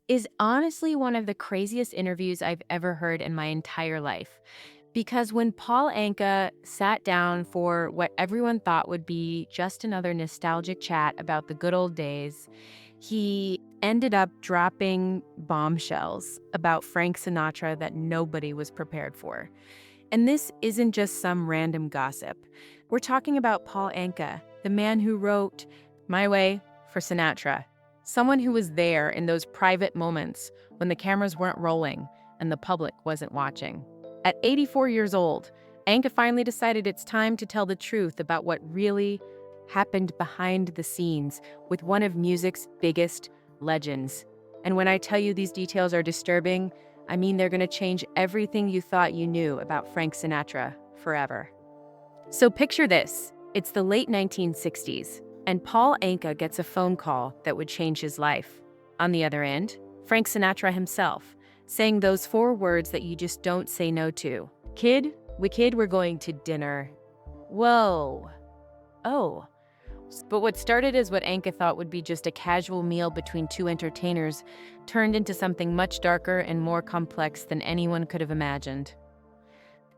is honestly one of the craziest interviews I've ever heard in my entire life. Because when Paul Anka sat down for what everyone thought would be just another nostalgic chat about the good old days, he ended up dropping bombshells about Frank Sinatra that nobody was prepared for. And this isn't just some random gossip. We're talking about Paul Anka, the man who wrote My Way for Sinatra, someone who was there in those private moments when the cameras weren't rolling and the public wasn't watching. At 84 years old, Anka finally decided it's time to tell the truth about what really happened behind the scenes with one of music's biggest legends. And when I tell you these details are disturbing, I mean they're going to change everything you thought you knew about Frank Sinatra forever. So picture this. It's the late 1960s, and Paul Anka gets a phone call that would change his life. On the other end, Frank Sinatra himself, saying those four words that you just don't say no to. Kid, we're going to dinner. Whoa. Oh. But what started as what Anka thought would be just a casual meal between two entertainers turned into something much darker and more complex than anyone could have imagined.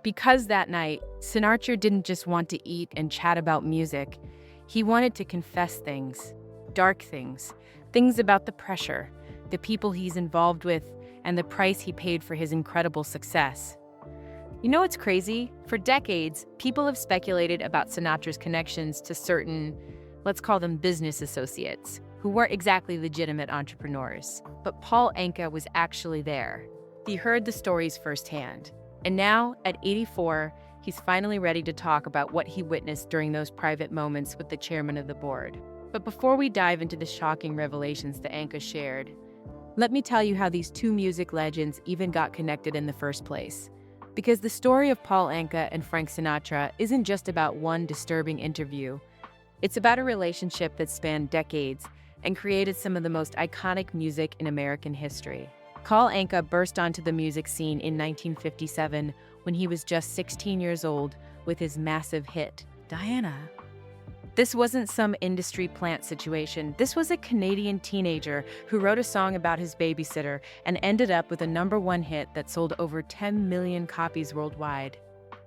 Because that night, Sinatra didn't just want to eat and chat about music. He wanted to confess things, dark things, things about the pressure, the people he's involved with, and the price he paid for his incredible success. You know what's crazy? For decades, people have speculated about Sinatra's connections to certain, let's call them business associates, who weren't exactly legitimate entrepreneurs. But Paul Anka was actually there. He heard the stories firsthand. And now, at 84, he's finally ready to talk about what he witnessed during those private moments with the chairman of the board. But before we dive into the shocking revelations that Anka shared, let me tell you how these two music legends even got connected in the first place. Because the story of Paul Anka and Frank Sinatra isn't just about one disturbing interview. It's about a relationship that spanned decades and created some of the most iconic music in American history. Paul Anka burst onto the music scene in 1957 when he was just 16 years old with his massive hit, Diana. This wasn't some industry plant situation. This was a Canadian teenager who wrote a song about his babysitter and ended up with a #1 hit that sold over 10 million copies worldwide.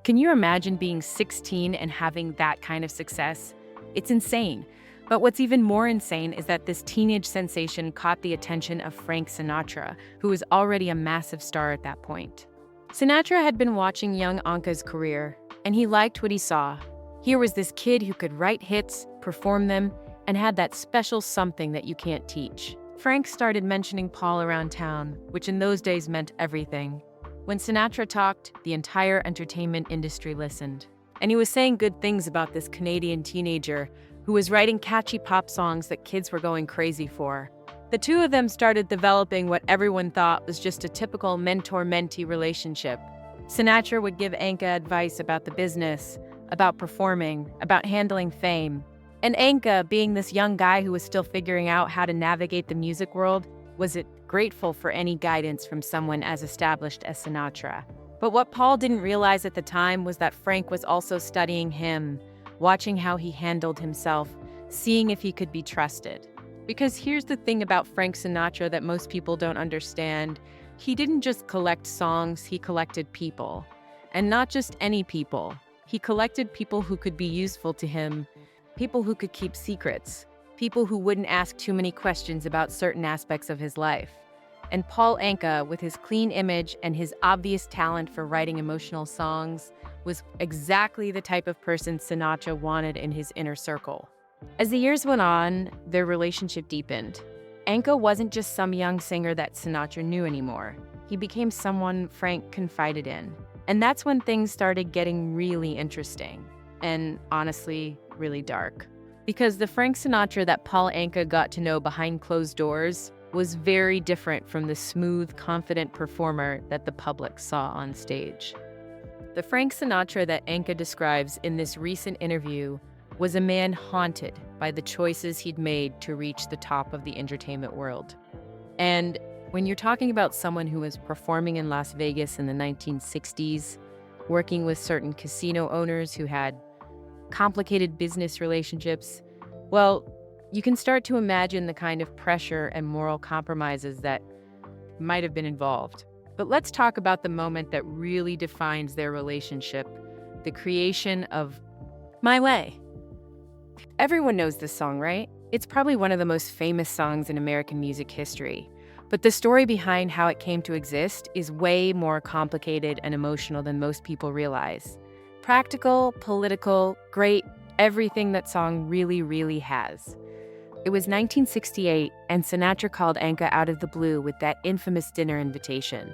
Can you imagine being 16 and having that kind of success? It's insane. But what's even more insane is that this teenage sensation caught the attention of Frank Sinatra, who was already a massive star at that point. Sinatra had been watching young Anka's career, and he liked what he saw. Here was this kid who could write hits, perform them, and had that special something that you can't teach. Frank started mentioning Paul around town, which in those days meant everything. When Sinatra talked, the entire entertainment industry listened. And he was saying good things about this Canadian teenager who was writing catchy pop songs that kids were going crazy for. The two of them started developing what everyone thought was just a typical mentor-mentee relationship. Sinatra would give Anka advice about the business, about performing, about handling fame. And Anka, being this young guy who was still figuring out how to navigate the music world, was grateful for any guidance from someone as established as Sinatra. But what Paul didn't realize at the time was that Frank was also studying him, watching how he handled himself, seeing if he could be trusted. Because here's the thing about Frank Sinatra that most people don't understand. He didn't just collect songs, he collected people. And not just any people. He collected people who could be useful to him, people who could keep secrets, people who wouldn't ask too many questions about certain aspects of his life. And Paul Anka, with his clean image and his obvious talent for writing emotional songs, was exactly the type of person Sinatra wanted in his inner circle. As the years went on, their relationship deepened. Anka wasn't just some young singer that Sinatra knew anymore. He became someone Frank confided in. And that's when things started getting really interesting and, honestly, really dark. Because the Frank Sinatra that Paul Anka got to know behind closed doors was very different from the smooth, confident performer that the public saw on stage. The Frank Sinatra that Anka describes in this recent interview was a man haunted by the choices he'd made to reach the top of the entertainment world. And when you're talking about someone who was performing in Las Vegas in the 1960s, working with certain casino owners who had complicated business relationships, well, you can start to imagine the kind of pressure and moral compromises that might have been involved. But let's talk about the moment that really defines their relationship, the creation of My Way. Everyone knows this song, right? It's probably one of the most famous songs in American music history. But the story behind how it came to exist is way more complicated and emotional than most people realize. Practical, political, great, everything that song really, really has. It was 1968, and Sinatra called Anka out of the blue with that infamous dinner invitation.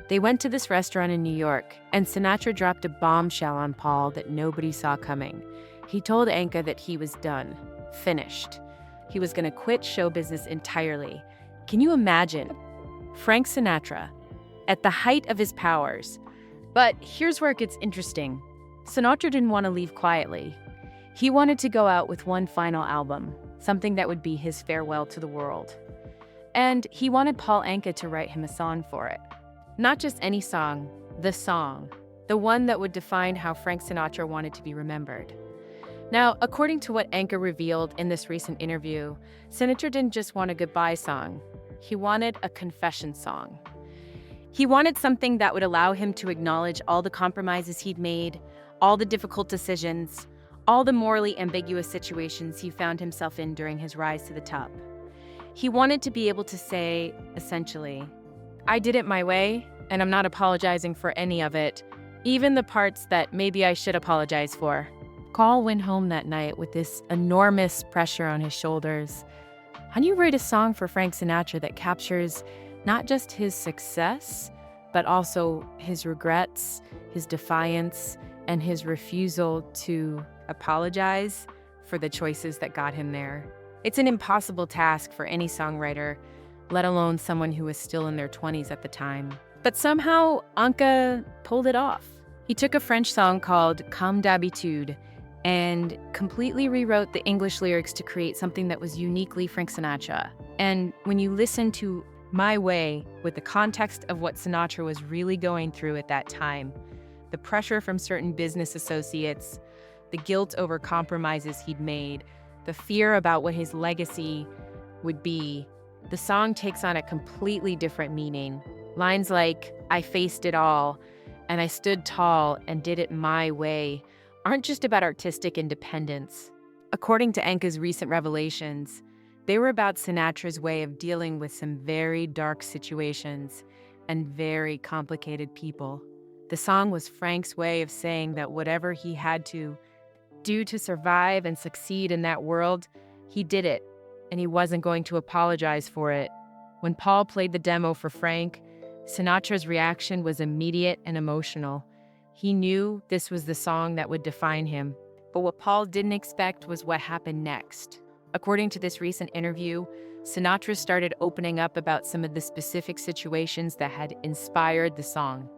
They went to this restaurant in New York, and Sinatra dropped a bombshell on Paul that nobody saw coming. He told Anka that he was done, finished. He was going to quit show business entirely. Can you imagine? Frank Sinatra, at the height of his powers. But here's where it gets interesting. Sinatra didn't want to leave quietly. He wanted to go out with one final album, something that would be his farewell to the world. And he wanted Paul Anka to write him a song for it. Not just any song, the one that would define how Frank Sinatra wanted to be remembered. Now, according to what Anka revealed in this recent interview, Sinatra didn't just want a goodbye song. He wanted a confession song. He wanted something that would allow him to acknowledge all the compromises he'd made, all the difficult decisions, all the morally ambiguous situations he found himself in during his rise to the top. He wanted to be able to say, essentially, I did it my way, and I'm not apologizing for any of it, even the parts that maybe I should apologize for. Paul went home that night with this enormous pressure on his shoulders. How do you write a song for Frank Sinatra that captures not just his success, but also his regrets, his defiance, and his refusal to apologize for the choices that got him there? It's an impossible task for any songwriter, let alone someone who was still in their 20s at the time. But somehow, Anka pulled it off. He took a French song called Comme d'habitude and completely rewrote the English lyrics to create something that was uniquely Frank Sinatra. And when you listen to My Way with the context of what Sinatra was really going through at that time, the pressure from certain business associates, the guilt over compromises he'd made, the fear about what his legacy would be, the song takes on a completely different meaning. Lines like, I faced it all, and I stood tall and did it my way, aren't just about artistic independence. According to Anka's recent revelations, they were about Sinatra's way of dealing with some very dark situations and very complicated people. The song was Frank's way of saying that whatever he had to do to survive and succeed in that world, he did it, and he wasn't going to apologize for it. When Paul played the demo for Frank, Sinatra's reaction was immediate and emotional. He knew this was the song that would define him. But what Paul didn't expect was what happened next. According to this recent interview, Sinatra started opening up about some of the specific situations that had inspired the song.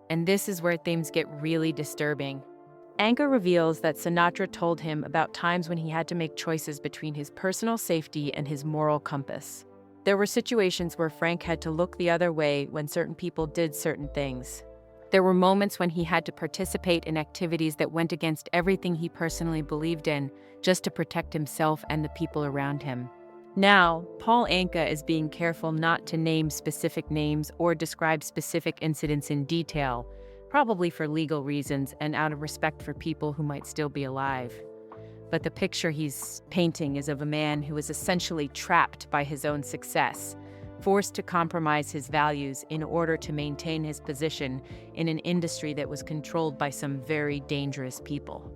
And this is where things get really disturbing. Anka reveals that Sinatra told him about times when he had to make choices between his personal safety and his moral compass. There were situations where Frank had to look the other way when certain people did certain things. There were moments when he had to participate in activities that went against everything he personally believed in, just to protect himself and the people around him. Now, Paul Anka is being careful not to name specific names or describe specific incidents in detail, probably for legal reasons and out of respect for people who might still be alive. But the picture he's painting is of a man who is essentially trapped by his own success, forced to compromise his values in order to maintain his position in an industry that was controlled by some very dangerous people.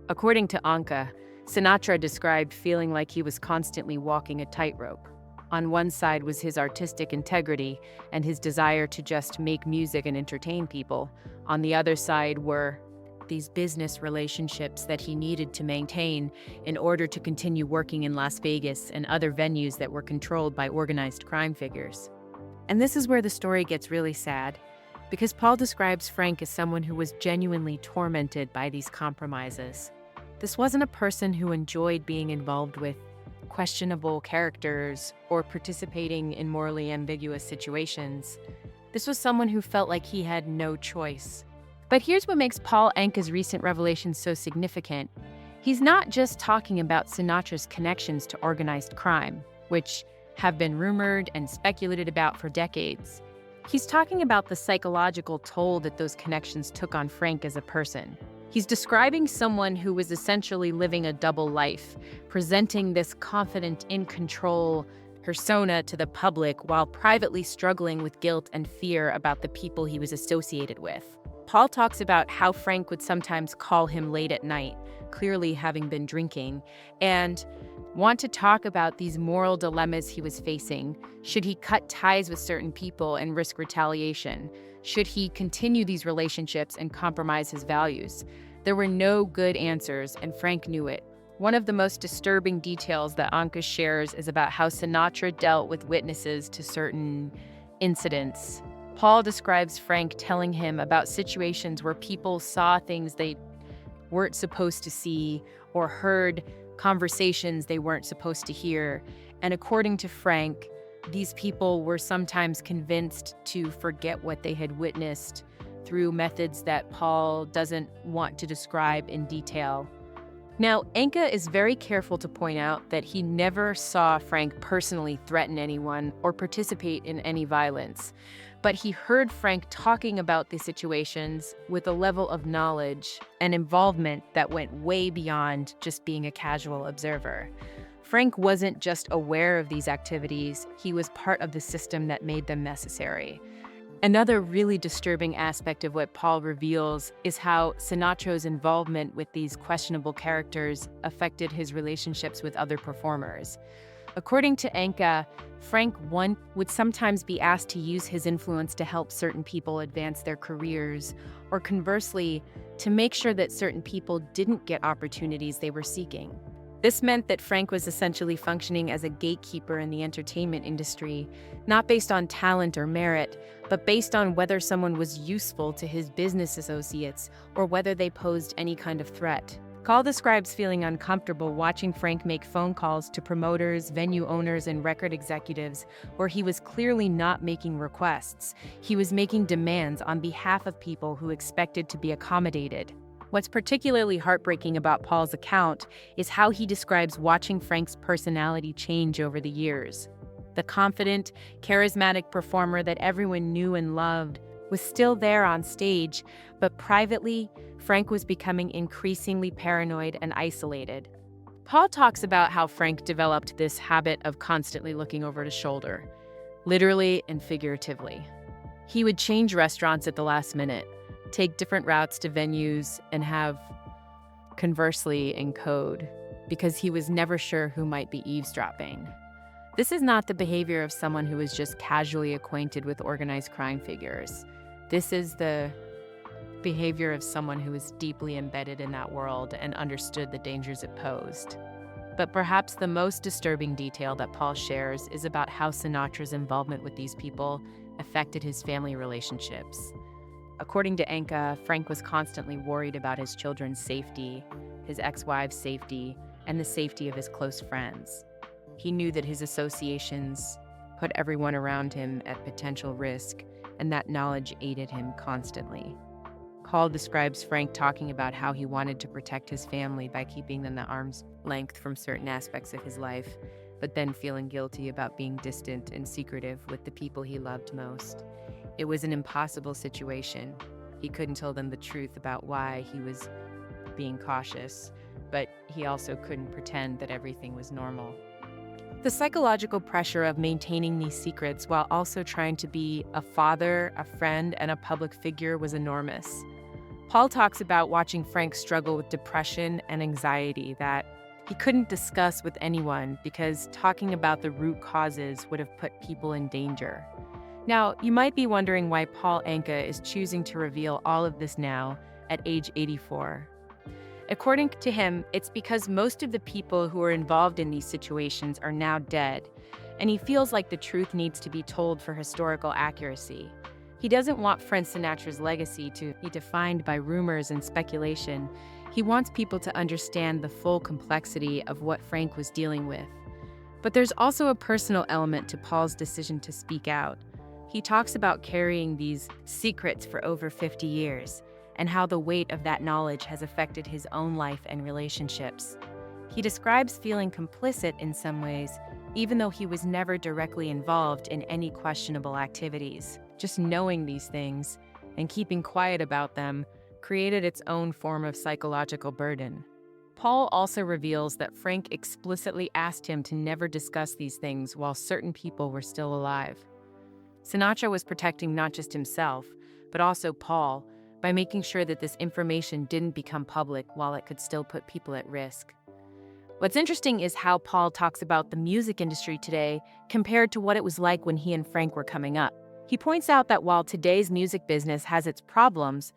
According to Anka, Sinatra described feeling like he was constantly walking a tightrope. On one side was his artistic integrity and his desire to just make music and entertain people. On the other side were these business relationships that he needed to maintain in order to continue working in Las Vegas and other venues that were controlled by organized crime figures. And this is where the story gets really sad, because Paul describes Frank as someone who was genuinely tormented by these compromises. This wasn't a person who enjoyed being involved with questionable characters or participating in morally ambiguous situations. This was someone who felt like he had no choice. But here's what makes Paul Anka's recent revelations so significant. He's not just talking about Sinatra's connections to organized crime, which have been rumored and speculated about for decades. He's talking about the psychological toll that those connections took on Frank as a person. He's describing someone who was essentially living a double life, presenting this confident, in control persona to the public while privately struggling with guilt and fear about the people he was associated with. Paul talks about how Frank would sometimes call him late at night, clearly having been drinking, and want to talk about these moral dilemmas he was facing. Should he cut ties with certain people and risk retaliation? Should he continue these relationships and compromise his values? There were no good answers, and Frank knew it. One of the most disturbing details that Anka shares is about how Sinatra dealt with witnesses to certain incidents. Paul describes Frank telling him about situations where people saw things they weren't supposed to see or heard conversations they weren't supposed to hear. And according to Frank, these people were sometimes convinced to forget what they had witnessed through methods that Paul doesn't want to describe in detail. Now, Anka is very careful to point out that he never saw Frank personally threaten anyone or participate in any violence, but he heard Frank talking about these situations with a level of knowledge and involvement that went way beyond just being a casual observer. Frank wasn't just aware of these activities, he was part of the system that made them necessary. Another really disturbing aspect of what Paul reveals is how Sinatra's involvement with these questionable characters affected his relationships with other performers. According to Anka, Frank would sometimes be asked to use his influence to help certain people advance their careers, or conversely, to make sure that certain people didn't get opportunities they were seeking. This meant that Frank was essentially functioning as a gatekeeper in the entertainment industry, not based on talent or merit, but based on whether someone was useful to his business associates or whether they posed any kind of threat. Paul describes feeling uncomfortable watching Frank make phone calls to promoters, venue owners, and record executives where he was clearly not making requests. He was making demands on behalf of people who expected to be accommodated. What's particularly heartbreaking about Paul's account is how he describes watching Frank's personality change over the years. The confident, charismatic performer that everyone knew and loved was still there on stage, but privately, Frank was becoming increasingly paranoid and isolated. Paul talks about how Frank developed this habit of constantly looking over his shoulder, literally and figuratively. He would change restaurants at the last minute, take different routes to venues, and have conversely in code, because he was never sure who might be eavesdropping. This is not the behavior of someone who is just casually acquainted with organized crime figures. This is the behavior of someone who was deeply embedded in that world and understood the dangers it posed. But perhaps the most disturbing detail that Paul shares is about how Sinatra's involvement with these people affected his family relationships. According to Anka, Frank was constantly worried about his children's safety, his ex-wife's safety, and the safety of his close friends. He knew that his associations put everyone around him at potential risk, and that knowledge aided him constantly. Paul describes Frank talking about how he wanted to protect his family by keeping them at arm's length from certain aspects of his life, but then feeling guilty about being distant and secretive with the people he loved most. It was an impossible situation. He couldn't tell them the truth about why he was being cautious, but he also couldn't pretend that everything was normal. The psychological pressure of maintaining these secrets while also trying to be a father, a friend, and a public figure was enormous. Paul talks about watching Frank struggle with depression and anxiety that he couldn't discuss with anyone because talking about the root causes would have put people in danger. Now, you might be wondering why Paul Anka is choosing to reveal all of this now at age 84. According to him, it's because most of the people who are involved in these situations are now dead, and he feels like the truth needs to be told for historical accuracy. He doesn't want Frank Sinatra's legacy to be defined by rumors and speculation. He wants people to understand the full complexity of what Frank was dealing with. But there's also a personal element to Paul's decision to speak out. He talks about carrying these secrets for over 50 years and how the weight of that knowledge has affected his own life and relationships. He describes feeling complicit in some ways even though he was never directly involved in any questionable activities. Just knowing these things and keeping quiet about them created its own form of psychological burden. Paul also reveals that Frank explicitly asked him to never discuss these things while certain people were still alive. Sinatra was protecting not just himself, but also Paul, by making sure that this information didn't become public while it could still put people at risk. What's interesting is how Paul talks about the music industry today compared to what it was like when he and Frank were coming up. He points out that while today's music business has its problems,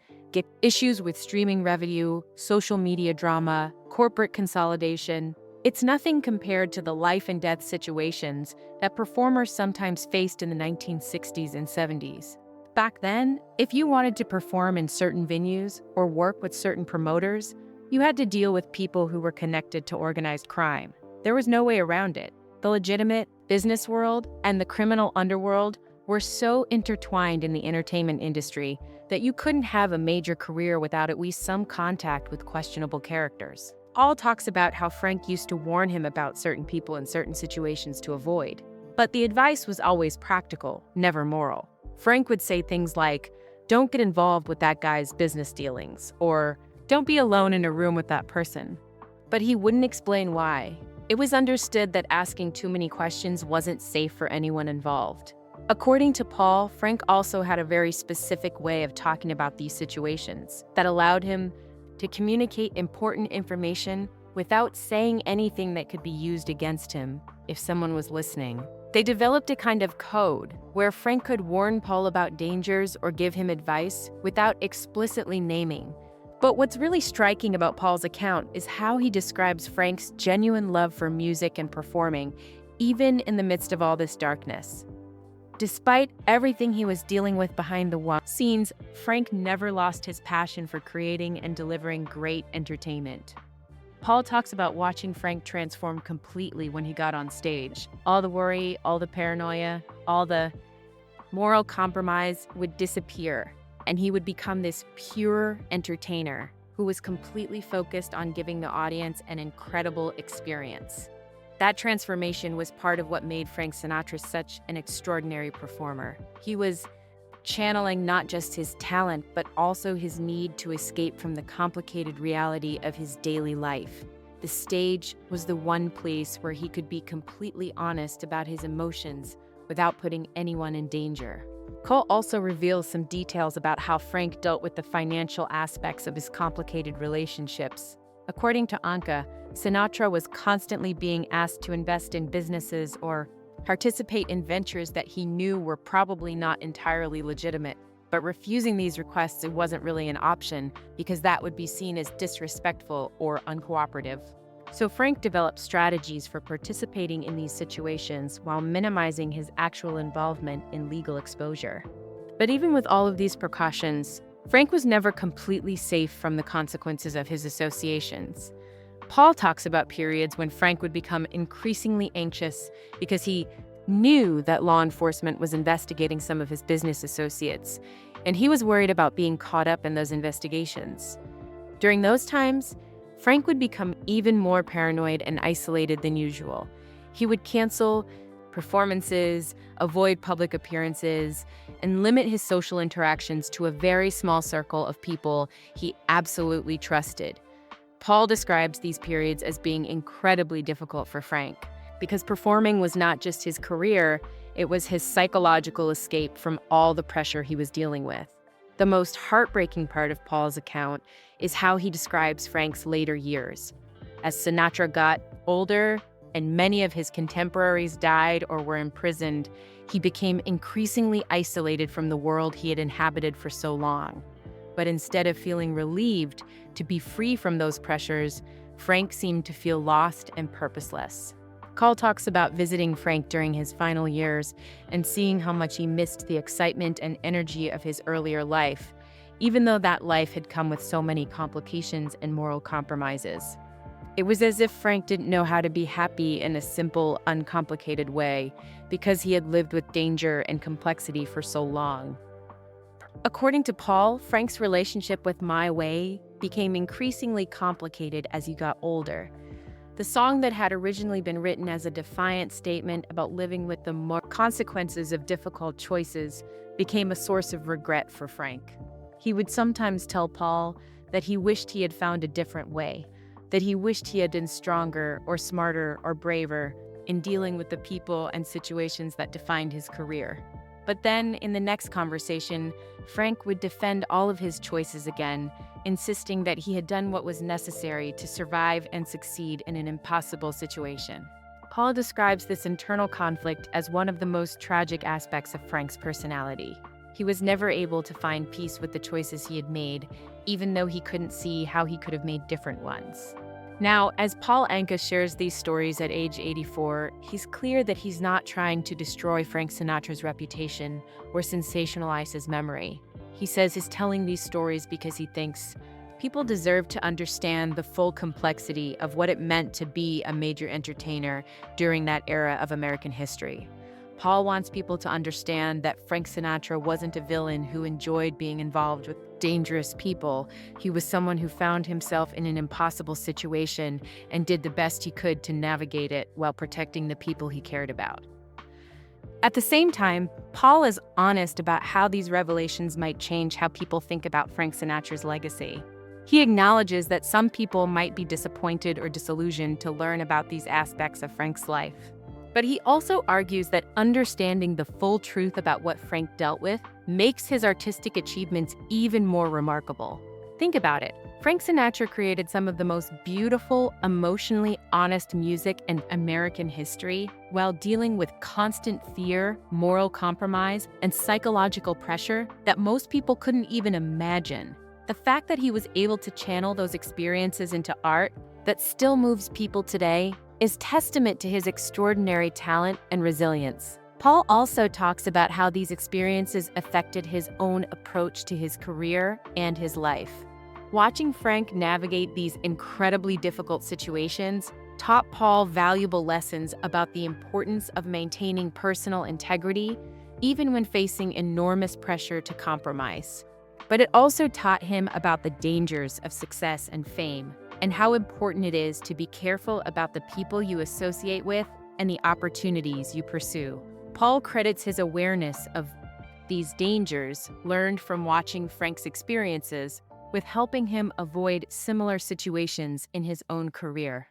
issues with streaming revenue, social media drama, corporate consolidation, it's nothing compared to the life and death situations that performers sometimes faced in the 1960s and 70s. Back then, if you wanted to perform in certain venues or work with certain promoters, you had to deal with people who were connected to organized crime. There was no way around it. The legitimate business world and the criminal underworld were so intertwined in the entertainment industry that you couldn't have a major career without at least some contact with questionable characters. Paul talks about how Frank used to warn him about certain people in certain situations to avoid. But the advice was always practical, never moral. Frank would say things like, "Don't get involved with that guy's business dealings," or "Don't be alone in a room with that person." But he wouldn't explain why. It was understood that asking too many questions wasn't safe for anyone involved. According to Paul, Frank also had a very specific way of talking about these situations that allowed him to communicate important information without saying anything that could be used against him if someone was listening. They developed a kind of code where Frank could warn Paul about dangers or give him advice without explicitly naming. But what's really striking about Paul's account is how he describes Frank's genuine love for music and performing, even in the midst of all this darkness. Despite everything he was dealing with behind the scenes, Frank never lost his passion for creating and delivering great entertainment. Paul talks about watching Frank transform completely when he got on stage. All the worry, all the paranoia, all the moral compromise would disappear, and he would become this pure entertainer who was completely focused on giving the audience an incredible experience. That transformation was part of what made Frank Sinatra such an extraordinary performer. He was channeling not just his talent, but also his need to escape from the complicated reality of his daily life. The stage was the one place where he could be completely honest about his emotions without putting anyone in danger. Cole also reveals some details about how Frank dealt with the financial aspects of his complicated relationships. According to Anka, Sinatra was constantly being asked to invest in businesses or participate in ventures that he knew were probably not entirely legitimate. But refusing these requests, it wasn't really an option because that would be seen as disrespectful or uncooperative. So Frank developed strategies for participating in these situations while minimizing his actual involvement in legal exposure. But even with all of these precautions, Frank was never completely safe from the consequences of his associations. Paul talks about periods when Frank would become increasingly anxious because he knew that law enforcement was investigating some of his business associates, and he was worried about being caught up in those investigations. During those times, Frank would become even more paranoid and isolated than usual. He would cancel performances, avoid public appearances, and limit his social interactions to a very small circle of people he absolutely trusted. Paul describes these periods as being incredibly difficult for Frank because performing was not just his career, it was his psychological escape from all the pressure he was dealing with. The most heartbreaking part of Paul's account is how he describes Frank's later years. As Sinatra got older and many of his contemporaries died or were imprisoned, he became increasingly isolated from the world he had inhabited for so long. But instead of feeling relieved to be free from those pressures, Frank seemed to feel lost and purposeless. Cole talks about visiting Frank during his final years and seeing how much he missed the excitement and energy of his earlier life, even though that life had come with so many complications and moral compromises. It was as if Frank didn't know how to be happy in a simple, uncomplicated way because he had lived with danger and complexity for so long. According to Paul, Frank's relationship with My Way became increasingly complicated as he got older. The song that had originally been written as a defiant statement about living with the consequences of difficult choices became a source of regret for Frank. He would sometimes tell Paul that he wished he had found a different way, that he wished he had been stronger or smarter or braver in dealing with the people and situations that defined his career. But then, in the next conversation, Frank would defend all of his choices again, insisting that he had done what was necessary to survive and succeed in an impossible situation. Paul describes this internal conflict as one of the most tragic aspects of Frank's personality. He was never able to find peace with the choices he had made, even though he couldn't see how he could have made different ones. Now, as Paul Anka shares these stories at age 84, he's clear that he's not trying to destroy Frank Sinatra's reputation or sensationalize his memory. He says he's telling these stories because he thinks people deserve to understand the full complexity of what it meant to be a major entertainer during that era of American history. Paul wants people to understand that Frank Sinatra wasn't a villain who enjoyed being involved with dangerous people. He was someone who found himself in an impossible situation and did the best he could to navigate it while protecting the people he cared about. At the same time, Paul is honest about how these revelations might change how people think about Frank Sinatra's legacy. He acknowledges that some people might be disappointed or disillusioned to learn about these aspects of Frank's life. But he also argues that understanding the full truth about what Frank dealt with makes his artistic achievements even more remarkable. Think about it. Frank Sinatra created some of the most beautiful, emotionally honest music in American history while dealing with constant fear, moral compromise, and psychological pressure that most people couldn't even imagine. The fact that he was able to channel those experiences into art that still moves people today is testament to his extraordinary talent and resilience. Paul also talks about how these experiences affected his own approach to his career and his life. Watching Frank navigate these incredibly difficult situations taught Paul valuable lessons about the importance of maintaining personal integrity, even when facing enormous pressure to compromise. But it also taught him about the dangers of success and fame, and how important it is to be careful about the people you associate with and the opportunities you pursue. Paul credits his awareness of these dangers learned from watching Frank's experiences with helping him avoid similar situations in his own career.